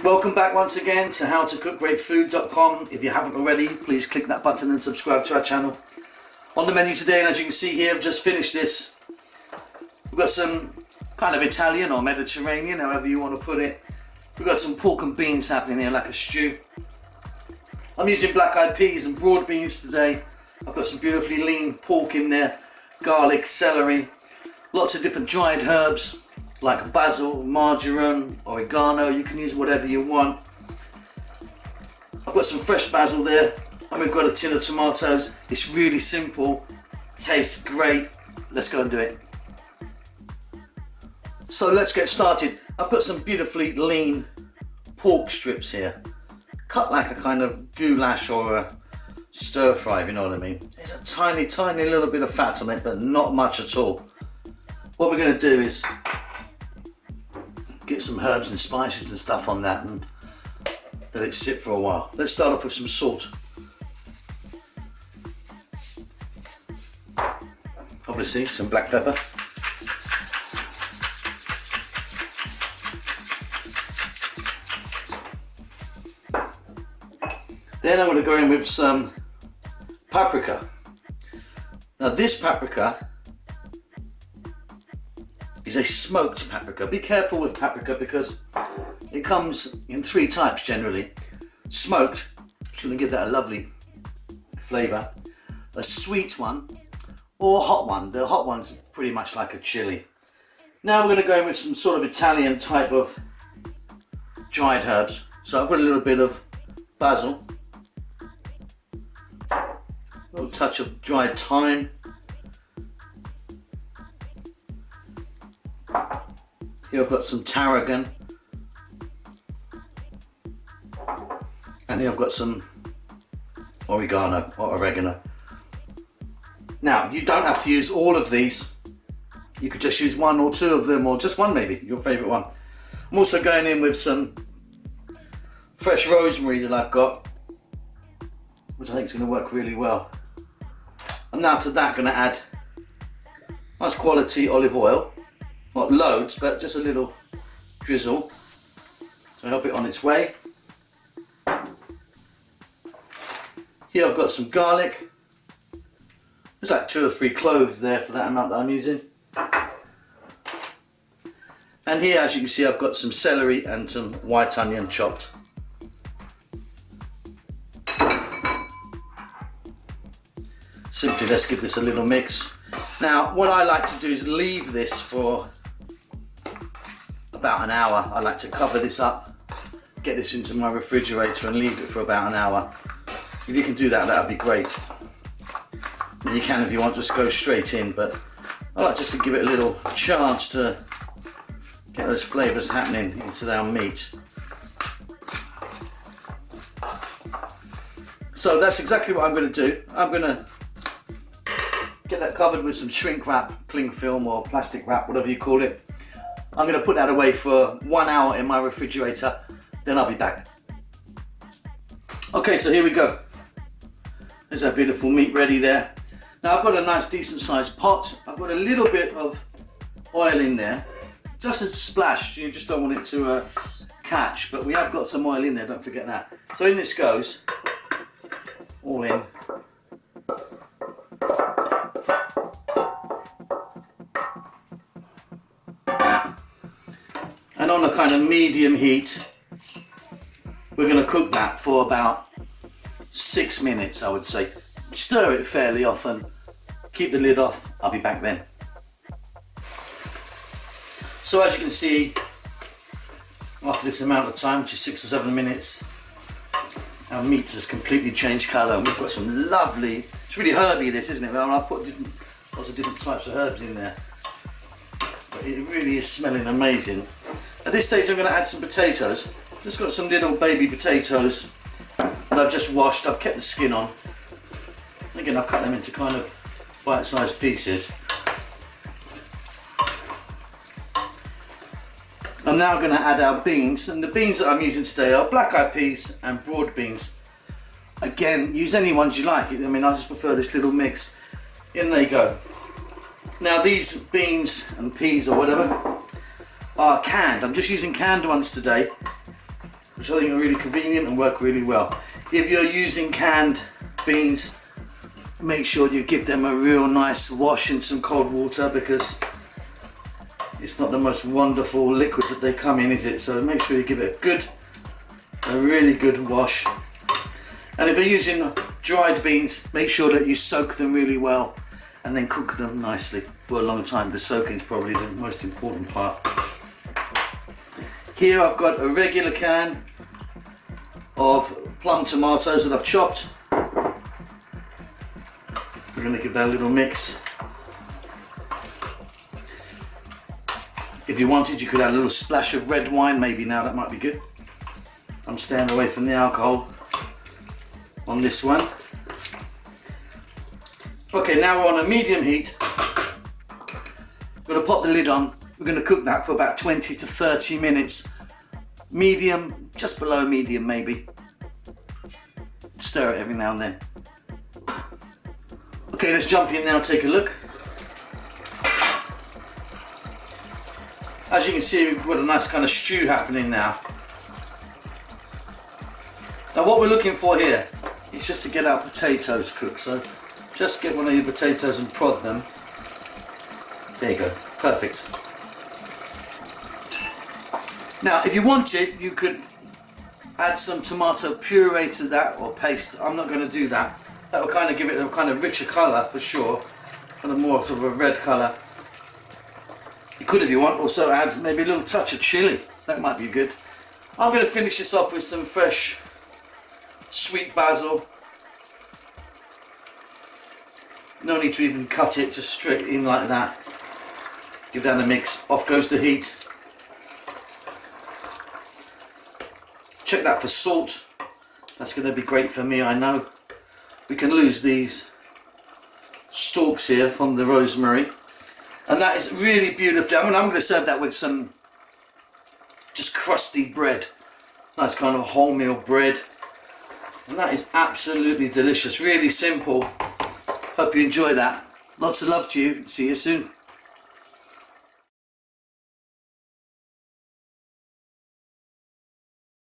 Welcome back once again to howtocookgreatfood.com. If you haven't already, please click that button and subscribe to our channel. On the menu today, and as you can see here, I've just finished this. We've got some kind of Italian or Mediterranean, however you want to put it. We've got some pork and beans happening here, like a stew. I'm using black-eyed peas and broad beans today. I've got some beautifully lean pork in there, garlic, celery, lots of different dried herbs like basil, marjoram, oregano. You can use whatever you want. I've got some fresh basil there, and we've got a tin of tomatoes. It's really simple, tastes great. Let's go and do it. So let's get started. I've got some beautifully lean pork strips here, cut like a kind of goulash or a stir fry, if you know what I mean. There's a tiny little bit of fat on it, but not much at all. What we're going to do is get some herbs and spices and stuff on that and let it sit for a while. Let's start off with some salt. Obviously some black pepper. Then I'm going to go in with some paprika. Now this paprika is a smoked paprika. Be careful with paprika because it comes in 3 types generally. Smoked, which is going to give that a lovely flavour. A sweet one or a hot one. The hot one's pretty much like a chili. Now we're going to go in with some sort of Italian type of dried herbs. So I've got a little bit of basil, a little touch of dried thyme, here I've got some tarragon, and here I've got some oregano or oregano. Now you don't have to use all of these, you could just use 1 or 2 of them, or just one maybe, your favourite one. I'm also going in with some fresh rosemary that I've got, which I think is going to work really well. I'm now to that going to add nice quality olive oil. Not loads, but just a little drizzle to help it on its way. Here I've got some garlic. There's like 2 or 3 cloves there for that amount that I'm using. And here, as you can see, I've got some celery and some white onion chopped. Simply, let's give this a little mix. Now, what I like to do is leave this for about an hour. I like to cover this up, get this into my refrigerator and leave it for about an hour. If you can do that, that would be great. You can, if you want, just go straight in, but I like just to give it a little chance to get those flavours happening into our meat. So that's exactly what I'm going to do. I'm going to get that covered with some shrink wrap, cling film or plastic wrap, whatever you call it. I'm going to put that away for 1 hour in my refrigerator, then I'll be back. Okay, so here we go. There's our beautiful meat ready there. Now I've got a nice decent sized pot. I've got a little bit of oil in there, just a splash, you just don't want it to catch, but we have got some oil in there, don't forget that. So in this goes, all in. And on a kind of medium heat, we're going to cook that for about 6 minutes, I would say. Stir it fairly often, keep the lid off, I'll be back then. So as you can see, after this amount of time, which is 6 or 7 minutes, our meat has completely changed colour, and we've got some lovely, it's really herby this, isn't it? Well, I've put lots of different types of herbs in there, but it really is smelling amazing. At this stage I'm going to add some potatoes. Just got some little baby potatoes that I've just washed. I've kept the skin on. Again, I've cut them into kind of bite-sized pieces. I'm now going to add our beans, and the beans that I'm using today are black-eyed peas and broad beans. Again, use any ones you like. I mean, I just prefer this little mix. In they go. Now these beans and peas or whatever are canned. I'm just using canned ones today. which I think are really convenient and work really well. If you're using canned beans, make sure you give them a real nice wash in some cold water, because it's not the most wonderful liquid that they come in, is it? So make sure you give it a really good wash. And if you're using dried beans, make sure that you soak them really well and then cook them nicely for a long time. The soaking is probably the most important part. Here I've got a regular can of plum tomatoes that I've chopped. We're going to give that a little mix. If you wanted, you could add a little splash of red wine maybe now, that might be good. I'm staying away from the alcohol on this one. Okay, now we're on a medium heat. I'm going to pop the lid on. We're going to cook that for about 20 to 30 minutes. Medium, just below medium maybe. Stir it every now and then. Okay, let's jump in now, take a look. As you can see, we've got a nice kind of stew happening now. Now what we're looking for here is just to get our potatoes cooked. So just get one of your potatoes and prod them. There you go, perfect. Now if you wanted, you could add some tomato puree to that, or paste. I'm not going to do that. That will kind of give it a kind of richer colour for sure, kind of more sort of a red colour. You could, if you want, also add maybe a little touch of chilli. That might be good. I'm going to finish this off with some fresh sweet basil. No need to even cut it, just straight in like that. Give that a mix. Off goes the heat. Check that for salt. That's going to be great for me, I know. We can lose these stalks here from the rosemary. And that is really beautiful. I'm going to serve that with some just crusty bread. Nice kind of wholemeal bread. And that is absolutely delicious. Really simple. Hope you enjoy that. Lots of love to you. See you soon.